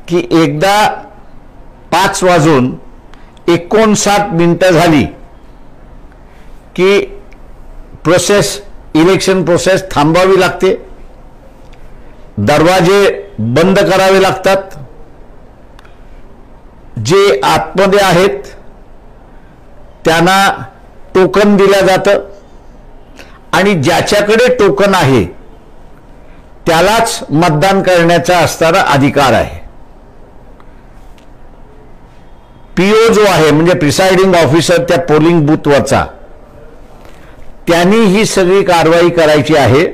की एकदा 5:59 झाली की इलेक्शन प्रोसेस थांबवावी लागते, दरवाजे बंद करावे लागतात, जे आतमध्ये आहेत त्यांना टोकन दिलं जातं आणि ज्याच्याकडे टोकन आहे त्यालाच मतदान करण्याचा असणारा अधिकार आहे. पीओ जो आहे म्हणजे प्रिसाइडिंग ऑफिसर त्या पोलिंग बूथवरचा, त्यांनी ही सगळी कारवाई करायची आहे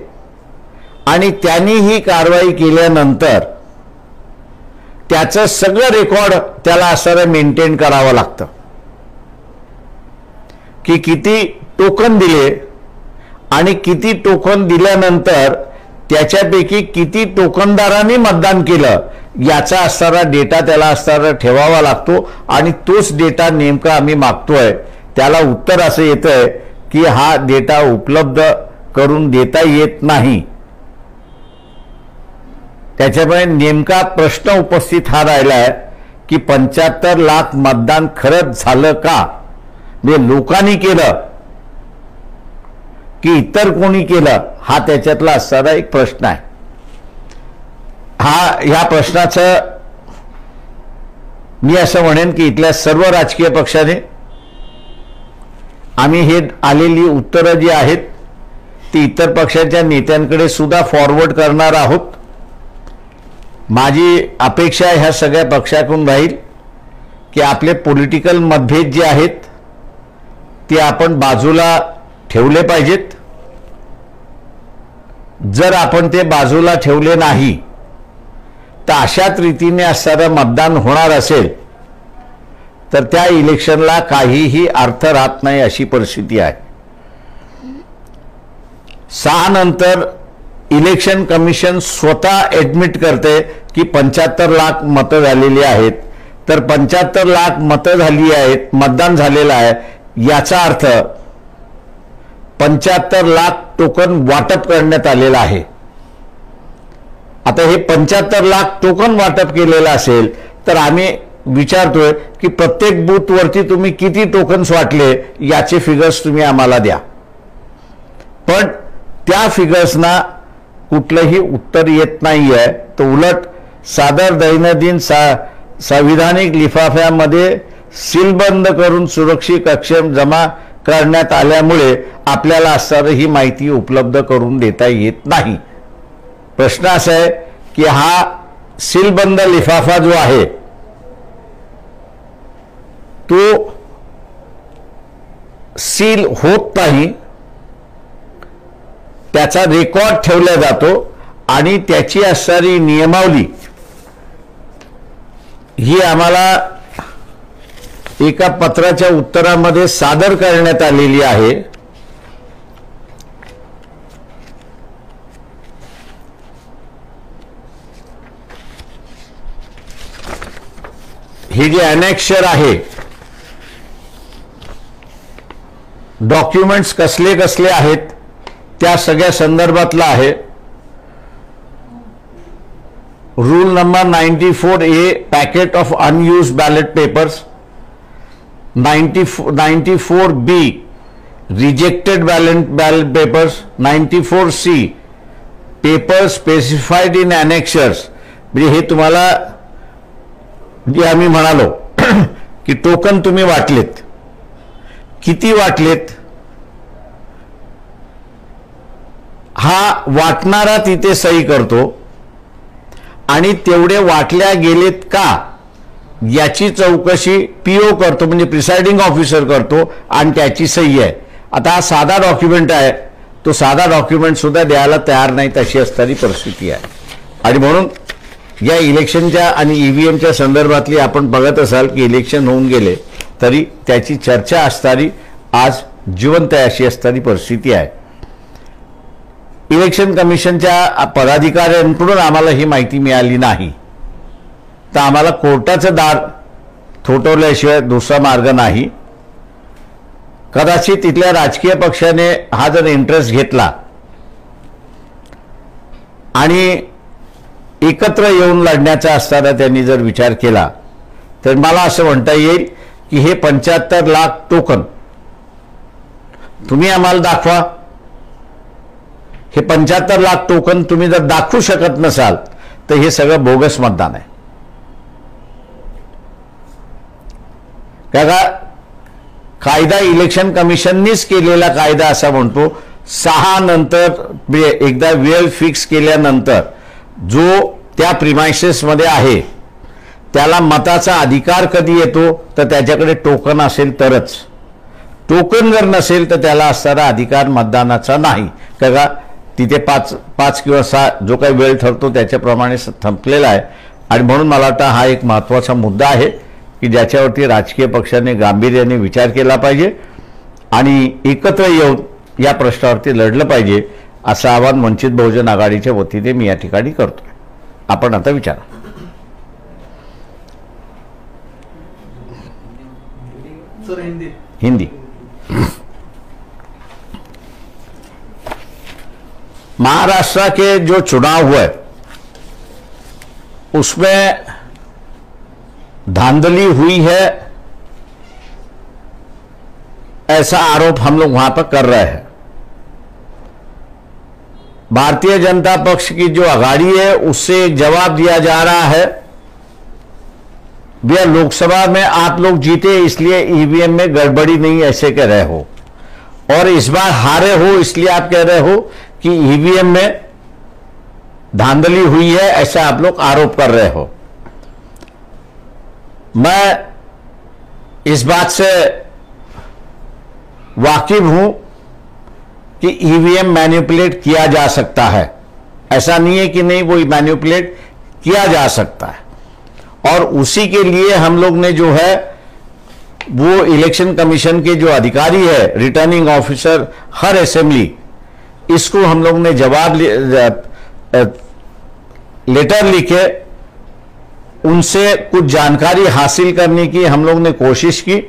आणि त्यांनी ही कारवाई केल्यानंतर त्याचं सगळं रेकॉर्ड त्याला असं मेंटेन करावं लागतं की किती टोकन दिले आणि किती टोकन दिल्यानंतर त्याच्यापैकी किती टोकनदारांनी मतदान केलं याचा असणारा डेटा त्याला असणारा ठेवावा लागतो. आणि तोच डेटा नेमका आम्ही मागतोय, त्याला उत्तर असं येतंय की हा डेटा उपलब्ध करून देता येत नाही. त्याच्यामुळे नेमका प्रश्न उपस्थित हा राहिला आहे की 75 लाख मतदान खरंच झालं का, म्हणजे लोकांनी केलं की इतर कोणी केलं, हा त्याच्यातला असणारा एक प्रश्न आहे. ह्या प्रश्नाचं मी असं म्हणेन की इथल्या सर्व राजकीय पक्षाने आम्ही हे आलेली उत्तरं जी आहेत ती इतर पक्षाच्या नेत्यांकडे सुद्धा फॉरवर्ड करणार आहोत. माझी अपेक्षा ह्या सगळ्या पक्षाकडून राहील की आपले पॉलिटिकल मतभेद जे आहेत ते आपण बाजूला ठेवले पाहिजेत. जर आपण ते बाजूला ठेवले नाही तर अशाच रीतीने असणारं मतदान होणार असेल तर त्या इलेक्शनला काहीही अर्थ राहत नाही अशी परिस्थिती आहे. 6 नंतर इलेक्शन कमिशन स्वतः ऍडमिट करते की 75 लाख मतं झालेली आहेत. तर 75 लाख मतं झाली आहेत, मतदान झालेलं आहे, याचा अर्थ 75 लाख टोकन वाटप करण्यात आलेलं आहे. आता हे 75 लाख टोकन वाटप केलेलं असेल तर आम्ही विचारतोय की प्रत्येक बूथवरती तुम्ही किती टोकन्स वाटले याचे फिगर्स तुम्ही आम्हाला द्या. पण त्या फिगर्सना कुठलंही उत्तर येत नाहीये. तर उलट सादर दैनंदिन संविधानिक लिफाफ्यामध्ये सीलबंद करून सुरक्षित कक्षेत जमा करण्यात आल्यामुळे आपल्याला असणारी ही माहिती उपलब्ध करून देता येत नाही. प्रश्न असा आहे की हा सीलबंद लिफाफा जो आहे तो सील होत नाही, त्याचा रेकॉर्ड ठेवला जातो आणि त्याची असणारी नियमावली ही आम्हाला एका पत्राच्या उत्तरामध्ये सादर करण्यात आलेली आहे. हे जे अनेक्शर आहे, डॉक्युमेंट्स कसले कसले आहेत त्या सगळ्या संदर्भातला आहे. Rule number 94A packet of unused ballot papers, 94B rejected ballot papers, 94C paper specified in annexures. म्हणजे हे तुम्हाला जे आम्ही म्हणालो की टोकन तुम्ही वाटलेत, किती वाटलेत, हा वाटणारा तिथे सही करतो आणि तेवढे वाटल्या गेलेत का याची चौकशी पीओ करतो म्हणजे प्रिसाइडिंग ऑफिसर करतो आणि त्याची सही आहे. आता हा साधा डॉक्युमेंट आहे, तो साधा डॉक्युमेंट सुद्धा द्यायला तयार नाही तशी असणारी परिस्थिती आहे. आणि म्हणून या इलेक्शनच्या आणि ईव्हीएमच्या संदर्भातली आपण बघत असाल की इलेक्शन होऊन गेले तरी त्याची चर्चा असणारी आज जिवंत अशी असणारी परिस्थिती आहे. इलेक्शन कमिशनच्या पदाधिकाऱ्यांकडून आम्हाला ही माहिती मिळाली नाही तर आम्हाला कोर्टाचं दार थोटवल्याशिवाय दुसरा मार्ग नाही. कदाचित तिथल्या राजकीय पक्षाने हा जर इंटरेस्ट घेतला आणि एकत्र येऊन लढण्याचा असताना त्यांनी जर विचार केला तर मला असं म्हणता येईल की हे 75 लाख टोकन तुम्ही आम्हाला दाखवा. हे 75 लाख टोकन तुम्ही जर दाखवू शकत नसाल तर हे सगळं बोगस मतदान आहे. कायदा इलेक्शन कमिशननीच केलेला कायदा असा म्हणतो 6 नंतर एकदा वेळ फिक्स केल्यानंतर जो त्या प्रिमाइसेस मध्ये आहे त्याला मताचा अधिकार कधी येतो तर त्याच्याकडे टोकन असेल तरच. टोकन जर नसेल तर त्याला असणारा अधिकार मतदानाचा नाही. का तिथे 5 किंवा 6 जो काही वेळ ठरतो त्याच्याप्रमाणे संपलेला आहे. आणि म्हणून मला वाटतं हा एक महत्त्वाचा मुद्दा आहे की ज्याच्यावरती राजकीय पक्षाने गांभीर्याने विचार केला पाहिजे आणि एकत्र येऊन या प्रश्नावरती लढलं पाहिजे असं आवाहन वंचित बहुजन आघाडीच्या वतीने मी या ठिकाणी करतोय. आपण आता विचारा. हिंदी. महाराष्ट्र के जो चुनाव हुए उसमें धांधली हुई है ऐसा आरोप हम लोग वहां पर कर रहे हैं. भारतीय जनता पक्ष की जो अघाड़ी है उससे एक जवाब दिया जा रहा है भैया लोकसभा में आप लोग जीते इसलिए ईवीएम में गड़बड़ी नहीं ऐसे कह रहे हो और इस बार हारे हो इसलिए आप कह रहे हो कि ईवीएम में धांधली हुई है ऐसा आप लोग आरोप कर रहे हो. मैं इस बात से वाकिफ हूं कि ईवीएम मैनिपुलेट किया जा सकता है. ऐसा नहीं है कि नहीं वो मैनिपुलेट किया जा सकता है और उसी के लिए हम लोग ने जो है वो इलेक्शन कमीशन के जो अधिकारी है रिटर्निंग ऑफिसर हर असेंबली इसको हम लोग ने जवाब लेटर लिखे उनसे कुछ जानकारी हासिल करने की हम लोग ने कोशिश की.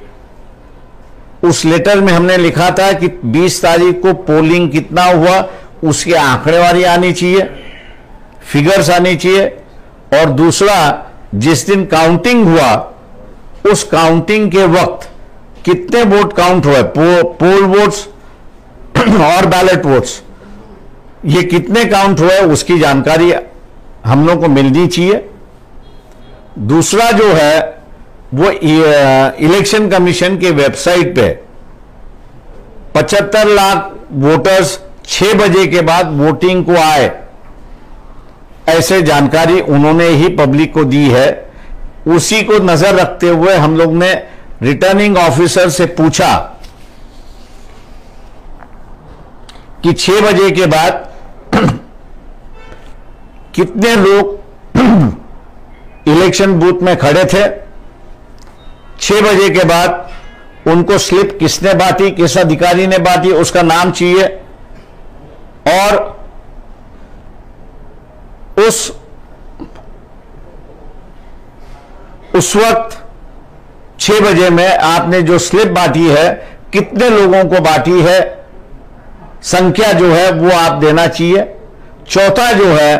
उस लेटर में हमने लिखा था कि 20 तारीख को पोलिंग कितना हुआ उसकी आंकड़ेवारी आनी चाहिए, फिगर्स आनी चाहिए और दूसरा जिस दिन काउंटिंग हुआ उस काउंटिंग के वक्त कितने वोट काउंट हुए, पोल वोट्स और बैलेट वोट्स ये कितने काउंट हुए उसकी जानकारी हम लोग को मिलनी चाहिए. दूसरा जो है वो इलेक्शन कमीशन के वेबसाइट पे 75 लाख वोटर्स 6 बजे के बाद वोटिंग को आए ऐसे जानकारी उन्होंने ही पब्लिक को दी है. उसी को नजर रखते हुए हम लोग ने रिटर्निंग ऑफिसर से पूछा कि 6 बजे के बाद कितने लोग इलेक्शन बूथ में खड़े थे. 6 बजे के बाद उनको स्लिप किसने बांटी, किस अधिकारी ने बांटी उसका नाम चाहिए और उस वक्त 6 बजे में आपने जो स्लिप बांटी है कितने लोगों को बांटी है संख्या जो है वो आप देना चाहिए. चौथा जो है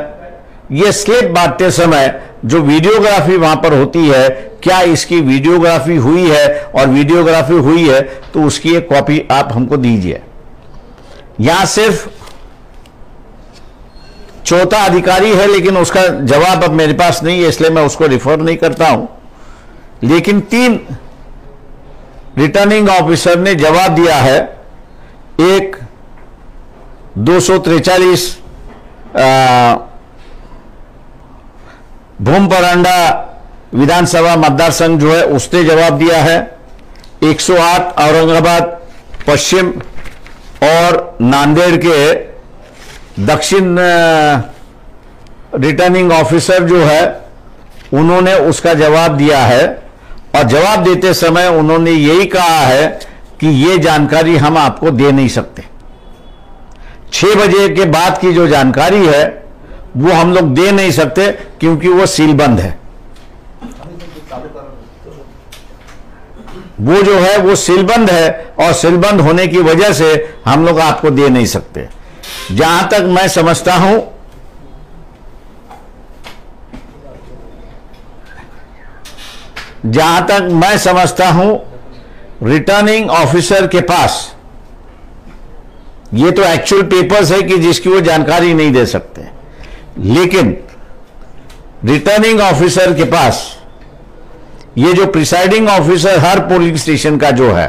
ये स्लिप बांटते समय जो वीडियोग्राफी वहां पर होती है क्या इसकी वीडियोग्राफी हुई है और वीडियोग्राफी हुई है तो उसकी एक कॉपी आप हमको दीजिए. यहां सिर्फ चौथा अधिकारी है लेकिन उसका जवाब अब मेरे पास नहीं है इसलिए मैं उसको रिफर नहीं करता हूं. लेकिन 3 रिटर्निंग ऑफिसर ने जवाब दिया है. एक 243 भूमपरांडा विधानसभा मतदार संघ जो है उसने जवाब दिया है. 108 औरंगाबाद पश्चिम और नांदेड़ के दक्षिण रिटर्निंग ऑफिसर जो है उन्होंने उसका जवाब दिया है और जवाब देते समय उन्होंने यही कहा है कि ये जानकारी हम आपको दे नहीं सकते. 6 बजे के बाद की जो जानकारी है वो हम लोग दे नहीं सकते क्योंकि वो सीलबंद है. वो जो है वो सीलबंद है और सीलबंद होने की वजह से हम लोग आपको दे नहीं सकते. जहां तक मैं समझता हूं जहां तक मैं समझता हूं रिटर्निंग ऑफिसर के पास ये तो एक्चुअल पेपर्स है कि जिसकी वो जानकारी नहीं दे सकते, लेकिन रिटर्निंग ऑफिसर के पास ये जो प्रिसाइडिंग ऑफिसर हर पोलिंग स्टेशन का जो है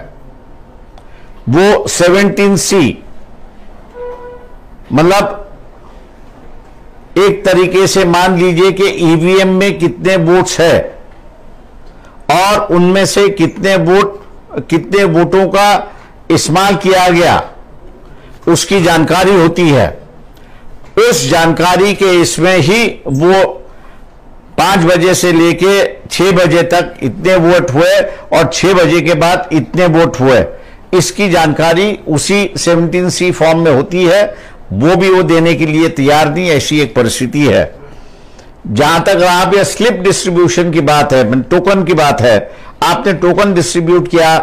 वो 17C, मतलब एक तरीके से मान लीजिए कि ईवीएम में कितने वोट्स है और उनमें से कितने वोटों का इस्तेमाल किया गया उसकी जानकारी होती है। उस जानकारी के इसमें ही वो 5 बजे से लेके 6 बजे तक इतने वोट हुए और 6 बजे के बाद इतने वोट हुए, इसकी जानकारी उसी 17C फॉर्म में होती है। वो भी वो देने के लिए तैयार नहीं, ऐसी एक परिस्थिति है। जहां तक आप ये स्लिप डिस्ट्रीब्यूशन की बात है, टोकन की बात है, आपने टोकन डिस्ट्रीब्यूट किया,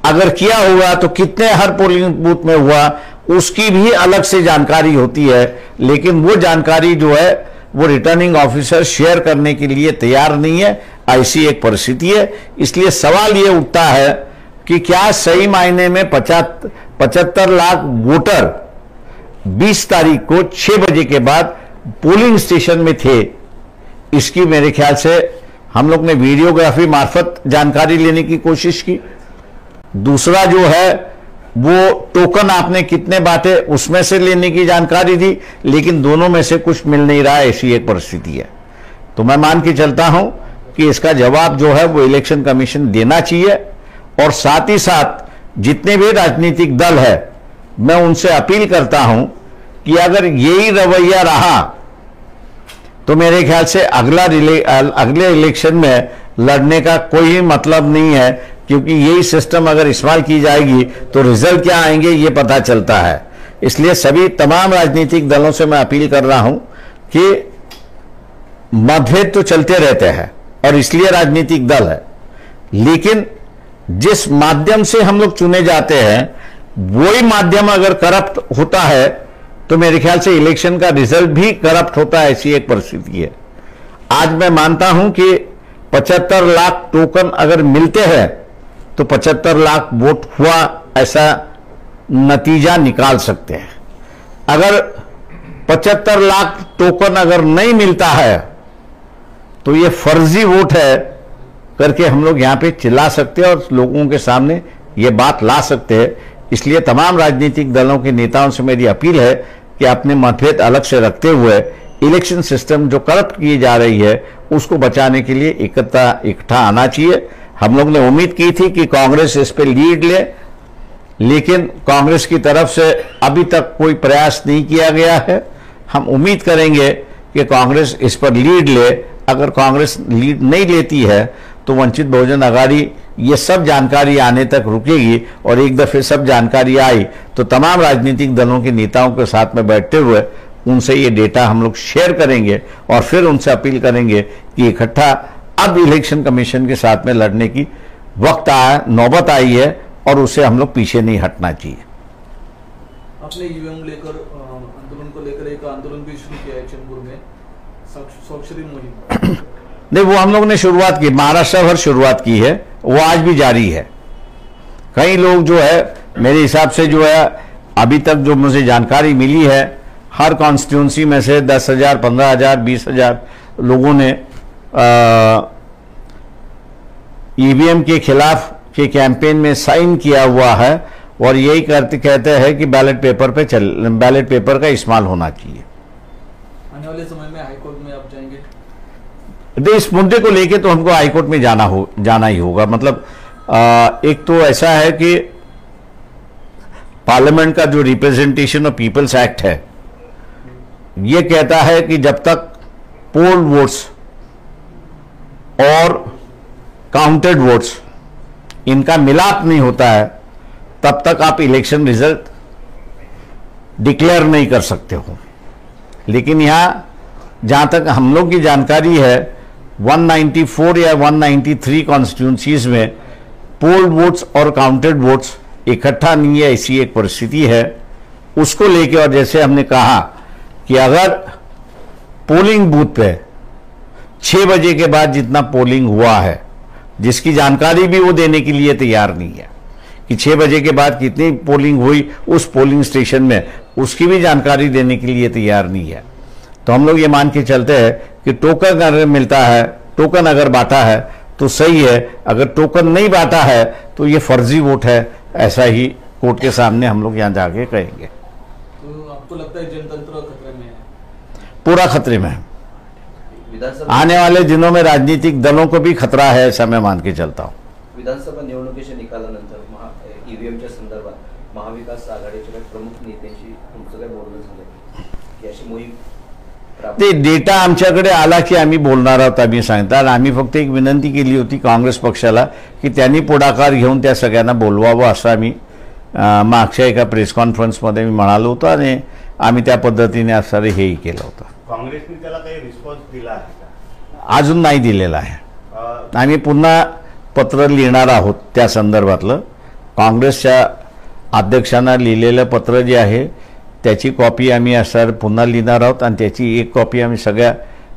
अगर किया हुआ तो कितने हर पोलिंग बूथ में हुआ उसकी भी अलग से जानकारी होती है, लेकिन वो जानकारी जो है वो रिटर्निंग ऑफिसर शेयर करने के लिए तैयार नहीं है। ऐसी एक परिस्थिति है। इसलिए सवाल ये उठता है कि क्या सही मायने में 75 लाख वोटर 20 तारीख को 6 बजे के बाद पोलिंग स्टेशन में थे? इसकी मेरे ख्याल से हम लोग ने वीडियोग्राफी मार्फत जानकारी लेने की कोशिश की। दूसरा जो है वो टोकन आपने कितने बांटे उसमें से लेने की जानकारी दी, लेकिन दोनों में से कुछ मिल नहीं रहा, ऐसी एक परिस्थिति है। तो मैं मान के चलता हूं कि इसका जवाब जो है वो इलेक्शन कमीशन देना चाहिए, और साथ ही साथ जितने भी राजनीतिक दल है मैं उनसे अपील करता हूं कि अगर यही रवैया रहा तो मेरे ख्याल से अगले इलेक्शन में लड़ने का कोई मतलब नहीं है, क्योंकि यही सिस्टम अगर इस्तेमाल की जाएगी तो रिजल्ट क्या आएंगे ये पता चलता है। इसलिए सभी तमाम राजनीतिक दलों से मैं अपील कर रहा हूं कि मतभेद तो चलते रहते हैं और इसलिए राजनीतिक दल है, लेकिन जिस माध्यम से हम लोग चुने जाते हैं वही माध्यम अगर करप्ट होता है तो मेरे ख्याल से इलेक्शन का रिजल्ट भी करप्ट होता है, ऐसी एक परिस्थिति है। आज मैं मानता हूं कि 75 लाख टोकन अगर मिलते हैं तो 75 लाख वोट हुआ ऐसा नतीजा निकाल सकते हैं। अगर 75 लाख टोकन अगर नहीं मिलता है तो ये फर्जी वोट है करके हम लोग यहां पे चिल्ला सकते हैं और लोगों के सामने ये बात ला सकते हैं। इसलिए तमाम राजनीतिक दलों के नेताओं से मेरी अपील है कि अपने मतभेद अलग से रखते हुए इलेक्शन सिस्टम जो करप्ट की जा रही है उसको बचाने के लिए इकट्ठा आना चाहिए। हम लोग ने उम्मीद की थी कि कांग्रेस इस पे लीड ले, लेकिन कांग्रेस की तरफ से अभी तक कोई प्रयास नहीं किया गया है। हम उम्मीद करेंगे कि कांग्रेस इस पर लीड ले। अगर कांग्रेस लीड नहीं लेती है तो वंचित बहुजन आघाड़ी ये सब जानकारी आने तक रुकेगी, और एक दफे सब जानकारी आई तो तमाम राजनीतिक दलों के नेताओं के साथ में बैठते हुए उनसे ये डेटा हम लोग शेयर करेंगे और फिर उनसे अपील करेंगे कि इकट्ठा अब इलेक्शन कमीशन के साथ में लड़ने की नौबत आई है और उसे हम लोग पीछे नहीं हटना चाहिए। आपने ईवीएम लेकर आंदोलन को लेकर एक आंदोलन भी शुरू किया है चेंबूर में, स्वाक्षरी मुहिम। नहीं, वो हम लोग ने शुरुआत की, महाराष्ट्र भर शुरुआत की है, वो आज भी जारी है। कई लोग जो है मेरे हिसाब से जो है अभी तक जो मुझे जानकारी मिली है हर कॉन्स्टिट्यूंसी में से 10,000, 15,000, 20,000 लोगों ने ईवीएम के खिलाफ के कैंपेन में साइन किया हुआ है और यही कहते हैं कि बैलेट पेपर का इस्तेमाल होना चाहिए। आने वाले समय में हाईकोर्ट में आप जाएंगे? इस मुद्दे को लेके तो हमको हाईकोर्ट में जाना ही होगा। मतलब एक तो ऐसा है कि पार्लियामेंट का जो रिप्रेजेंटेशन ऑफ पीपल्स एक्ट है ये कहता है कि जब तक पोल वोट्स और काउंटेड वोट्स इनका मिलाप नहीं होता है तब तक आप इलेक्शन रिजल्ट डिक्लेयर नहीं कर सकते हो। लेकिन यहां जहां तक हम लोग की जानकारी है 194 या 193 कॉन्स्टिट्यूंसीज में पोल वोट्स और काउंटेड वोट्स इकट्ठा नहीं है, ऐसी एक परिस्थिति है। उसको लेके और जैसे हमने कहा कि अगर पोलिंग बूथ पे 6 बजे के बाद जितना पोलिंग हुआ है जिसकी जानकारी भी वो देने के लिए तैयार नहीं है कि 6 बजे के बाद कितनी पोलिंग हुई उस पोलिंग स्टेशन में, उसकी भी जानकारी देने के लिए तैयार नहीं है। तो हम लोग ये मान के चलते हैं कि टोकन अगर मिलता है, टोकन अगर बांटा है तो सही है, अगर टोकन नहीं बांटा है तो ये फर्जी वोट है, ऐसा ही कोर्ट के सामने हम लोग यहाँ जाके कहेंगे। तो आपको लगता है जनतंत्र खतरे में है? पूरा खतरे में है। विधानसभा आने वाले दिनों में राजनीतिक दलों को भी खतरा है, ऐसा मैं मान के चलता हूँ। विधानसभा निवडणुकीच्या निकालानंतर ईव्हीएमच्या संदर्भात महाविकास आघाडीच्या काही प्रमुख नेत्यांशी तुमचं काय बोलणं झालं की अशी मोहीम ते डेटा आमच्याकडे आला की आम्ही बोलणार आहोत, आम्ही सांगतो। आणि आम्ही फक्त एक विनंती केली होती काँग्रेस पक्षाला की त्यांनी पुढाकार घेऊन त्या सगळ्यांना बोलवावं, असं आम्ही मागच्या एका प्रेस कॉन्फरन्समध्ये मी म्हणालो होतो आणि आम्ही त्या पद्धतीने असं हेही केलं होतं। काँग्रेसने त्याला काही रिस्पॉन्स दिला आहे का? अजून नाही दिलेला आहे। आम्ही पुन्हा पत्र लिहिणार आहोत त्या संदर्भातलं। काँग्रेसच्या अध्यक्षांना लिहिलेलं पत्र जे आहे त्याची कॉपी आम्ही असं पुन्हा लिहिणार आहोत आणि त्याची एक कॉपी आम्ही सगळ्या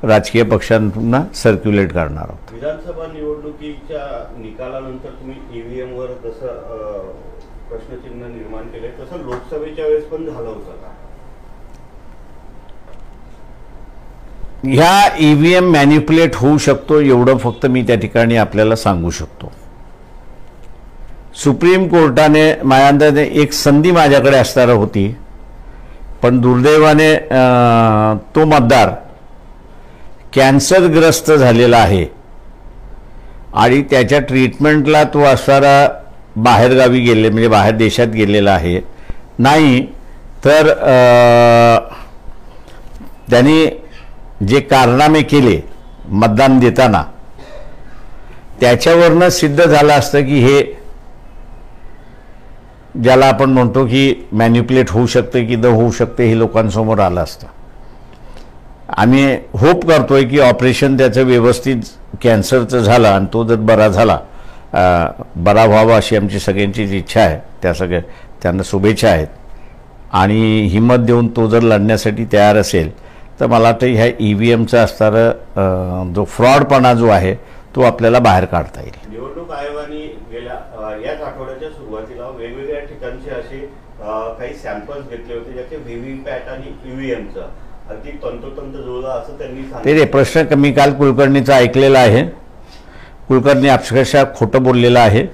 राजकीय पक्षांना सर्क्युलेट करणार आहोत। विधानसभा निवडणुकीच्या निकालानंतर तुम्ही ईव्हीएम वर जसं प्रश्नचिन्ह निर्माण केले तसं लोकसभेच्या वेळेस पण झालं होतं का? ह्या ईव्हीएम मॅन्युप्युलेट होऊ शकतो एवढं फक्त मी त्या ठिकाणी आपल्याला सांगू शकतो। सुप्रीम कोर्टाने माझ्या अंदाजे एक संधी माझ्याकडे असणार होती, पण दुर्दैवाने तो मतदार कॅन्सरग्रस्त झालेला आहे आणि त्याच्या ट्रीटमेंटला तो असणारा बाहेरगावी गेले म्हणजे बाहेर देशात गेलेला आहे। नाही तर त्यांनी जे कारनामे केले मतदान देताना त्याच्यावरनं सिद्ध झालं असतं की हे ज्याला आपण म्हणतो की मॅन्युप्युलेट होऊ शकते की न होऊ शकते हे लोकांसमोर आलं असतं। आम्ही होप करतोय की ऑपरेशन त्याचं व्यवस्थित कॅन्सरचं झालं आणि तो जर बरा झाला, बरा व्हावा अशी आमची सगळ्यांची इच्छा आहे। त्या सगळ्या त्यांना शुभेच्छा आहेत आणि हिंमत देऊन तो जर लढण्यासाठी तयार असेल तर मला वाटतं ह्या ईव्हीएमचा असणारा जो फ्रॉडपणा जो आहे तो आपल्याला बाहेर काढता येईल। निवडणूक आयोगाने गेल्या याच आठवड्याच्या सुरुवातीला वेगवेगळ्या ठिकाणचे असे काही सॅम्पल्स घेतले होते ज्याचे व्हीव्हीपॅट आणि ईव्हीएमचं अगदी तंतोतंत जुळलं असं त्यांनी सांगितलं। ते प्रश्न मी काल कुलकर्णीचा ऐकलेला आहे। कुलकर्णी अक्षरशः खोटं बोललेलं आहे।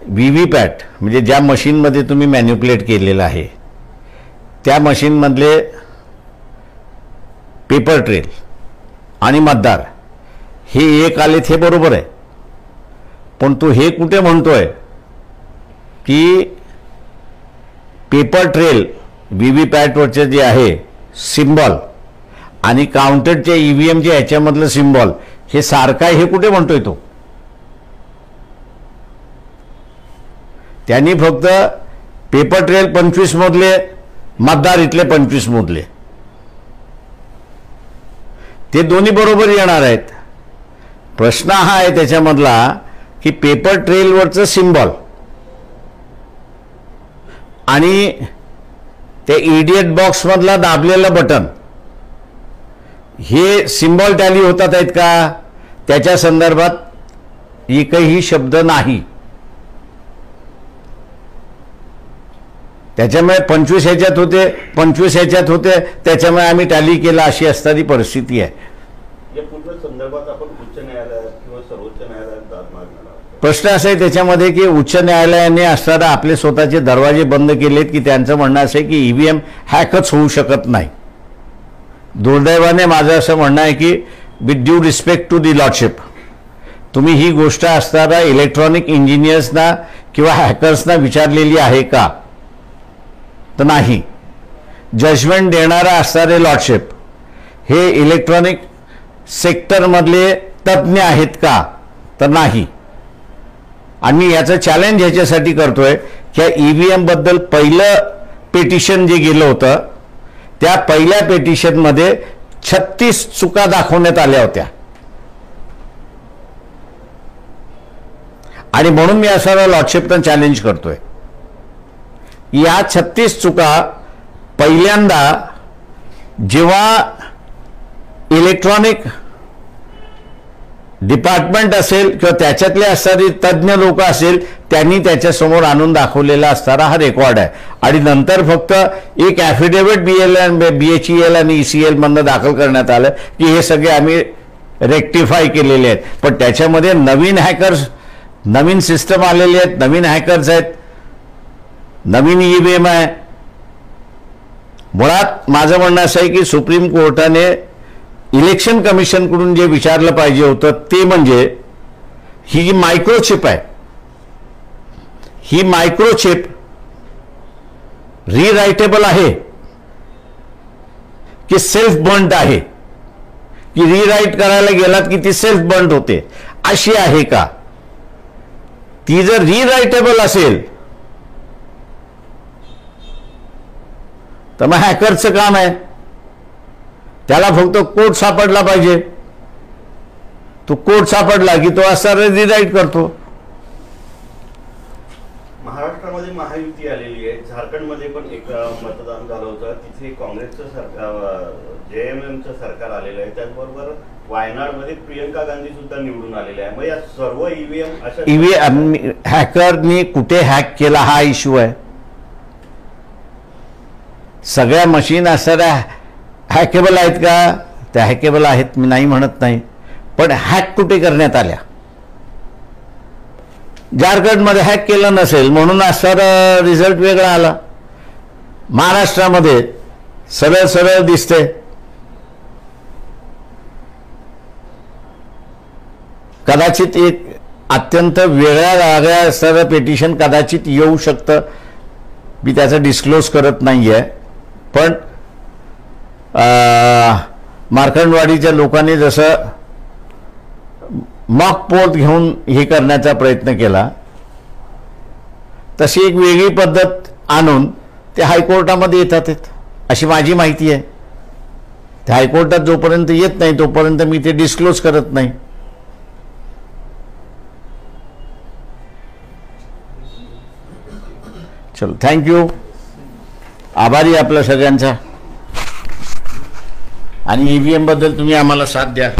व्हीव्हीपॅट म्हणजे ज्या मशीनमध्ये तुम्ही मॅन्युप्युलेट केलेलं आहे त्या मशीनमधले पेपर ट्रेल आणि मतदार हे एक आलेत हे बरोबर आहे, पण तो हे कुठे म्हणतोय की पेपर ट्रेल व्हीव्हीपॅटवरचे जे आहे सिम्बॉल आणि काउंटेडच्या ईव्हीएमच्या ह्याच्यामधलं सिम्बॉल हे सारखं आहे हे कुठे म्हणतोय तो? त्यांनी फक्त पेपर ट्रेल 25 मधले, मतदार इथले 25 मधले, ते दोन्ही बरोबर येणार आहेत। प्रश्न हा आहे त्याच्यामधला की पेपर ट्रेलवरचं सिम्बॉल आणि ते इडियट बॉक्स मधला दाबलेलं बटन हे सिम्बॉल टॅली होतात आहेत का? त्याच्या संदर्भात एकही शब्द नाही। त्याच्यामुळे 25 ह्याच्यात होते, 25 ह्याच्यात होते, त्याच्यामुळे आम्ही टॅली केला अशी असणारी परिस्थिती आहे। या पूर्ण संदर्भात आपण उच्च न्यायालयात किंवा सर्वोच्च न्यायालयात दाद मागणार आहोत। प्रश्न असा आहे त्याच्यामध्ये की उच्च न्यायालयाने असणारा आपले स्वतःचे दरवाजे बंद केलेत की त्यांचं म्हणणं असं आहे की ईव्हीएम हॅकच होऊ शकत नाही। दुर्दैवाने माझं असं म्हणणं आहे की with due respect to the lordship, तुम्ही ही गोष्ट असणारा इलेक्ट्रॉनिक इंजिनियर्सना किंवा हॅकर्सना विचारलेली आहे का? तर नाही। जजमेंट देणारा असणारे लॉर्डशिप हे इलेक्ट्रॉनिक सेक्टरमधले तज्ज्ञ आहेत का? तर नाही। आणि मी याचं चॅलेंज ह्याच्यासाठी करतोय की ईव्हीएम बद्दल पहिलं पिटिशन जे गेलं होतं त्या पहिल्या पिटिशनमध्ये 36 चुका दाखवण्यात आल्या होत्या आणि म्हणून मी असणारा लॉर्डशिपनं चॅलेंज करतोय। या 36 चुका पहिल्यांदा जेव्हा इलेक्ट्रॉनिक डिपार्टमेंट असेल किंवा त्याच्यातले असणारी तज्ज्ञ लोक असेल त्यांनी त्याच्यासमोर आणून दाखवलेला असणारा हा रेकॉर्ड आहे. आणि नंतर फक्त एक ॲफिडेव्हिट BHEL आणि ECL मधनं दाखल करण्यात आलं की हे सगळे आम्ही रेक्टिफाय केलेले आहेत. पण त्याच्यामध्ये नवीन हॅकर्स, नवीन सिस्टम आलेले आहेत, नवीन हॅकर्स आहेत, नवीन EVM आहे. मुळात माझं म्हणणं असं आहे की सुप्रीम कोर्टाने इलेक्शन कमिशनकडून जे विचारलं पाहिजे होतं ते म्हणजे ही जी मायक्रोचिप आहे, ही मायक्रोचिप रीरायटेबल आहे की सेल्फ बर्न्ड आहे, की रीराईट करायला गेलात की ती सेल्फ बर्न्ड होते अशी आहे का? ती जर रीरायटेबल असेल तर मग हॅकरचं काम आहे, त्याला फक्त कोड सापडला पाहिजे. तो कोड सापडला की तो असा रिराईट करतो. महाराष्ट्रामध्ये महायुती आलेली आहे. झारखंडमध्ये पण एक मतदान झालं होतं, तिथे काँग्रेसचं सरकार, JMMचं सरकार आलेलं आहे. त्याचबरोबर वायनाडमध्ये प्रियंका गांधी सुद्धा निवडून आलेले आहे. मग या सर्व EVM हॅकरनी कुठे हॅक केला हा इश्यू आहे. सगळ्या मशीन असणाऱ्या हॅकेबल आहेत का? त्या हॅकेबल आहेत, मी नाही म्हणत नाही, पण हॅक कुठे करण्यात आल्या? झारखंडमध्ये हॅक केलं नसेल म्हणून असणारा रिझल्ट वेगळा आला. महाराष्ट्रामध्ये सरळ सरळ दिसते. कदाचित एक अत्यंत वेगळ्या असणारं पेटिशन कदाचित येऊ शकतं, मी त्याचं डिस्क्लोज करत नाही आहे. पण मार्कंडवाडीच्या लोकांनी जसं मॉक पोल घेऊन हे करण्याचा प्रयत्न केला तशी एक वेगळी पद्धत आणून ते हायकोर्टामध्ये येतात अशी माझी माहिती आहे. ते हायकोर्टात जोपर्यंत येत नाही तोपर्यंत मी ते डिस्क्लोज करत नाही. चलो, थँक्यू. आभारी आपल्या सगळ्यांचा. आणि EVM बद्दल तुम्ही आम्हाला साथ द्या.